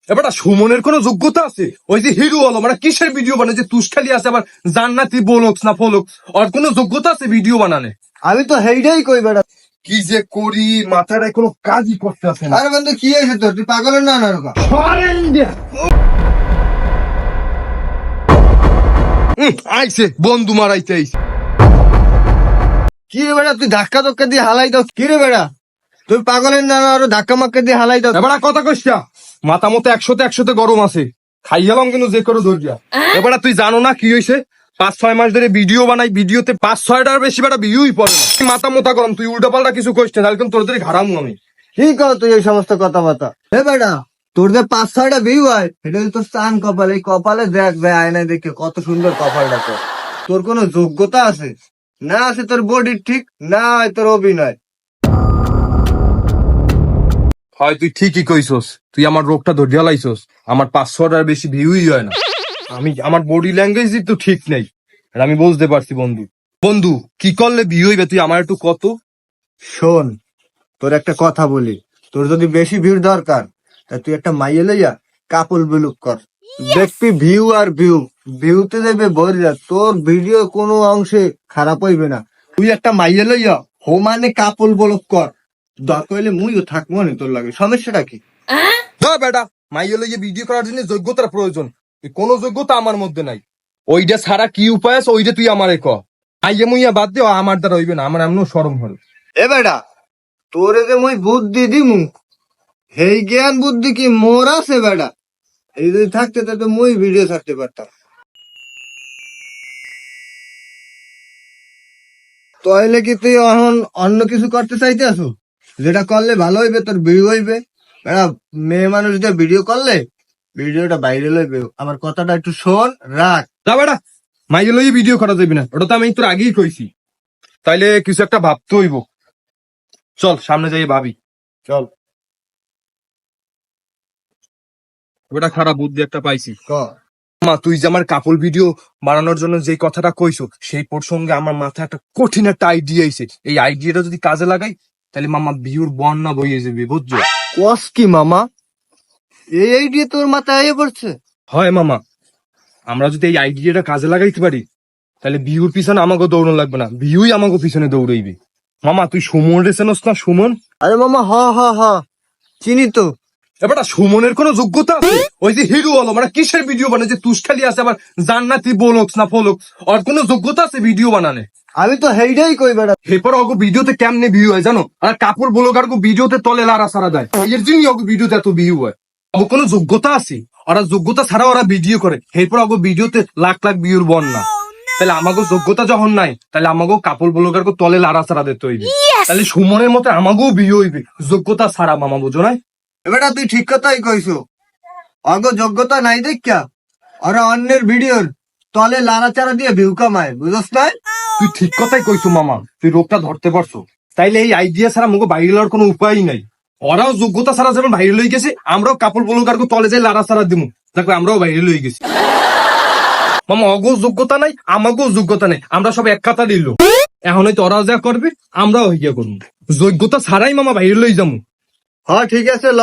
এবার সুমনের কোনো যোগ্যতা আছে? ওই যে হিরো হলো মানে কিসের ভিডিও বানায় যে তুষখালি আছে আবার জান্নাতি বলক না ফলক, আর কোনো যোগ্যতা আছে ভিডিও বানানে? আমি তো হেইটাই কই বেটা। কি যে করি মাথাটায় কোনো কাজই করতে আসে না। আরে বন্ধু কি হয়েছে তোর? তুই পাগলের না না আইছে বন্ধু মারাইতে আইছে। কি রে বেটা, তুই ধাক্কা ধক্কা দিয়ে হালাই দাও কি রে বেটা? তুই পাগলের না আরো ধাক্কা মাক্কা দিয়ে হালাই দাও। এবার কথা কইছা মাথা মতো একশোতে গরম আছে, খাই গেলাম কিন্তু যে করে ধরিয়া। এবার তুই জানো না কি হয়েছে? 5-6 মাস ধরে ভিডিও বানাই, ভিডিওতে 5-6টার বেশি বেটা ভিউই পড়ে না। মাথা মোতা গরম, তুই উল্টা পাল্টা কিছু কইস না, তাহলে কিন্তু তোর ধরে ঘাড়ামু আমি। কি কর তুই এই সমস্ত কথাবার্তা? হে বেটা, তোর যে 5-6টা ভিউ হয় এটা তো চান কপাল। এই কপালে দেখ ভাই, আয়নায় দেখে কত সুন্দর কপালটা তোর। তোর কোনো যোগ্যতা আছে না? আছে তোর বডি ঠিক না, হয় তোর অভিনয়। হয় তুই ঠিকই কইছস, তুই আমার রোগটা ধরিয়া লাইছস। আমার 5-6টার বেশি ভিউই হয় না। আমি আমার বডি ল্যাঙ্গুয়েজই তো ঠিক নেই, আর আমি বুঝতে পারছি বন্ধু। বন্ধু কি করলে ভিউ হইবে তুই আমার একটু কত। শোন, তোর একটা কথা বলি, তোর যদি বেশি ভিউ দরকার তা তুই একটা মাইয়ে লইয়া কাপল বিলুক কর। দেখবি ভিউ আর ভিউ, ভিউতে যাবে ভরিয়া, তোর ভিডিও কোনো অংশে খারাপ হইবে না। তুই একটা মাইয়ে লইয়া হোমানে কাপল বলক কর, দরকার হইলে মুইও থাকবো না তোর লাগে। সমস্যাটা কি? না বেটা, মাইয়ে লইয়ে ভিডিও করার জন্য যোগ্যতার প্রয়োজন, এই কোনো যোগ্যতা আমার মধ্যে নাই। ওইটা ছাড়া কি উপায় আছে ওইটা তুই আমারে ক। মাইয়ে মুইয়া বাদ দে, আমার দ্বারা হইবে না, আমার এমন শরম হল। এ বেটা, তোরে যে মুই বুদ্ধি দিমু, সেই জ্ঞান বুদ্ধি কি মোর আছে বেটা? এই যদি থাকতে তো মুই ভিডিও ছাড়তে পারতাম। তাহলে কি তুই এখন অন্য কিছু করতে চাইতে আসো যেটা করলে ভালো হইবে, তোর ভিউ হইবে? বেটা, মেয়ে মানুষ দিয়ে ভিডিও করলে ভিডিওটা বাইরে লইবে। আমার কথাটা একটু শোন, রাখ। না বেটা, মাইয়ে লইয়ে ভিডিও করা যাবে না, ওটা তো আমি তোর আগেই কইছি। তাইলে কিছু একটা ভাবতে হইব। চল সামনে যাই ভাবি। চল ওটা খারাপ বুদ্ধি একটা পাইছি। ক। মা তুই যে আমার কাপল ভিডিও বানানোর জন্য যে কথাটা কইছো সেই প্রসঙ্গে আমার মাথায় একটা কঠিন একটা আইডিয়া আইছে। এই আইডিয়াটা যদি কাজে লাগাই তাহলে মামা ভিউর বন্যা বইয়ে যাবে, বুঝছো? কস কি মামা? এই আইডিয়া তোর মাথায় আইয়ে পড়ছে? হয় মামা, আমরা যদি এই আইডিয়াটা কাজে লাগাইতে পারি তাহলে ভিউর পিছনে আমাকে দৌড়ানো লাগবে না, ভিউই আমাকে পিছনে দৌড়াইবে। মামা তুই সুমন রে চেনস না? সুমন, আরে মামা, হ হ হ, চিনি তো। এবার সুমনের কোনো যোগ্যতা আছে? ওই যে হিরো হলো মানে কিসের ভিডিও বানায় যে তুষখালি আছে আবার জান্নাতি বলক না ফলক, আর কোনো যোগ্যতা আছে ভিডিও বানানে? আমি তো হেইটাই কই বেটা। এরপর ওগো ভিডিওতে কেমনে ভিউ হয় জানো? আর কাপড় ব্লগার গো ভিডিওতে তলে লারা সারা দেয়, এর জন্যই ওগো ভিডিওতে এত ভিউ হয়। ওগো কোনো যোগ্যতা আছে? ওরা যোগ্যতা ছাড়া ওরা ভিডিও করে, এরপর ওগো ভিডিওতে লাখ লাখ ভিউর বন্যা। তাহলে আমাকে যোগ্যতা যখন নাই তাহলে আমাকেও কাপড় ব্লগার গো তলে লারা সারা দিতে হইবে। তাহলে সুমনের মতো আমাকেও ভিউ হইবে যোগ্যতা ছাড়া, মামা বুঝো নাই? বেটা তুই ঠিক কথাই কইছো। অগ যোগ্যতা নাই দেখা ওরা অন্যের ভিডিওর তলে লাড়াচাড়া দিয়ে ভিউ কামায়, বুঝছ নাই? তুই ঠিক কথাই কইছো মামা, তুই রোগটা ধরতে পারছো। তাইলে এই আইডিয়া ছাড়া আমাকে বাইরে লওয়ার কোনো উপায়ই নাই। ওরাও যোগ্যতা ছাড়া যেমন বাইরে লই গেছে, আমরাও কাপড় ব্লগার গো তলে যাই লারা সারা দিমু, দেখো আমরাও বাইরে লই গেছি। মামা অগো যোগ্যতা নাই, আমাকেও যোগ্যতা নাই, আমরা সব এক কাতা দিল। এখন হয়তো ওরাও যা করবে আমরাও হইয়া করবো, যোগ্যতা ছাড়াই মামা বাইরে লই যাবো। হ্যাঁ ঠিক আছে, ল।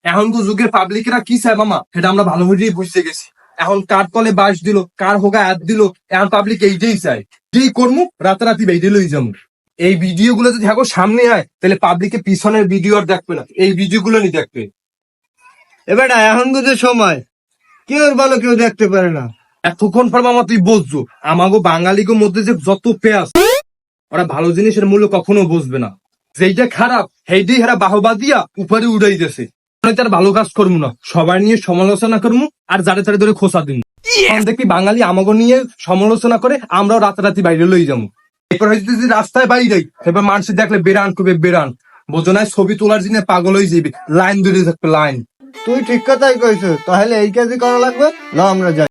এখন তো যুগের পাবলিকরা কি চায় মামা সেটা আমরা ভালো মতোই বুঝতে গেছি। এখন কার তলে বাস দিল, কার হোগা হাত দিল, এখন পাবলিক এইটাই চায়, যেই কর্ম রাতারাতি বাইরে লই যাবো। এই ভিডিও গুলো যদি এখন সামনে আয় তাহলে পাবলিকের পিছনের ভিডিও আর দেখবে না, এই ভিডিও গুলো নি দেখবে। এবার এখন বুঝে সময়, কেউ ভালো কেউ দেখতে পারে না। এতক্ষণ পর মামা তুই বুঝছো আমাগো বাঙালিগো মধ্যে যে যত পেঁয়াজ, ওরা ভালো জিনিসের মূল্য কখনো বুঝবে না। যেইটা খারাপ সেইটাই হেরা বাহবা দিয়া উপরে উড়াই দিয়েছে। তার ভালো কাজ করবো না, সবাই নিয়ে সমালোচনা করবো আর যারে তারে ধরে খোঁচা দিব। দেখবি বাঙালি আমাগো নিয়ে সমালোচনা করে আমরাও রাতারাতি বাইরে লই যাবো। এরপর হয়তো যদি রাস্তায় বাইরে যাই এবার মানুষ দেখলে বেরান করবে, বেরান বোঝো না, ছবি তোলার জন্য পাগল হয়ে যাবে, লাইন ধরে থাকবে লাইন। তুই ঠিক কথাই কইছো, তাহলে এই কাজই করা লাগবে। ল আমরা যাই।